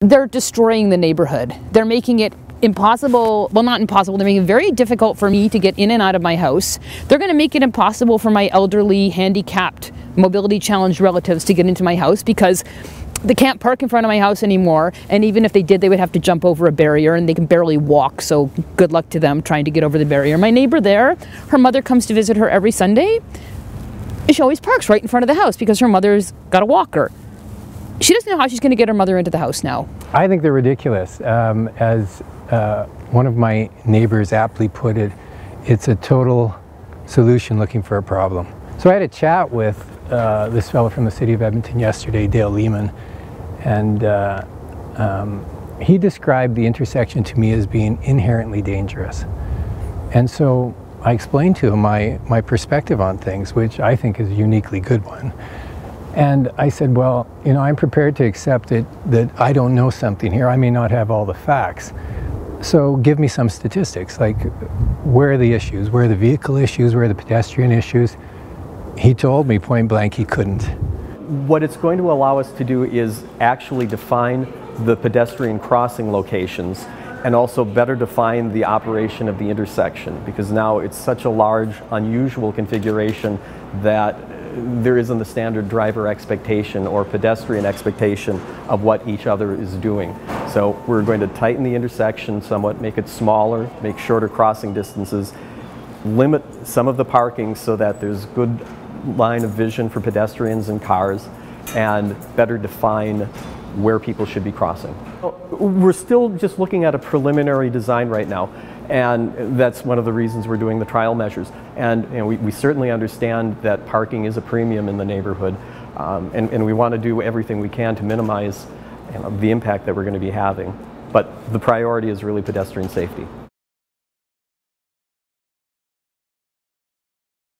they're destroying the neighborhood. They're making it impossible, well, not impossible, they're making it very difficult for me to get in and out of my house. They're going to make it impossible for my elderly, handicapped, mobility challenged relatives to get into my house because they can't park in front of my house anymore, and even if they did, they would have to jump over a barrier, and they can barely walk, so good luck to them trying to get over the barrier. My neighbor there, her mother comes to visit her every Sunday. She always parks right in front of the house because her mother's got a walker. She doesn't know how she's going to get her mother into the house now. I think they're ridiculous. As one of my neighbors aptly put it, it's a total solution looking for a problem. So I had a chat with this fellow from the City of Edmonton yesterday, Dale Lehman, and he described the intersection to me as being inherently dangerous. And so I explained to him my perspective on things, which I think is a uniquely good one. And I said, well, you know, I'm prepared to accept it that I don't know something here. I may not have all the facts. So give me some statistics, like where are the issues? Where are the vehicle issues? Where are the pedestrian issues? He told me point blank he couldn't. What it's going to allow us to do is actually define the pedestrian crossing locations and also better define the operation of the intersection, because now it's such a large, unusual configuration that there isn't the standard driver expectation or pedestrian expectation of what each other is doing. So we're going to tighten the intersection somewhat, make it smaller, make shorter crossing distances, limit some of the parking so that there's good line of vision for pedestrians and cars, and better define where people should be crossing. We're still just looking at a preliminary design right now, and that's one of the reasons we're doing the trial measures. And you know, we certainly understand that parking is a premium in the neighborhood, and we want to do everything we can to minimize the impact that we're going to be having. But the priority is really pedestrian safety.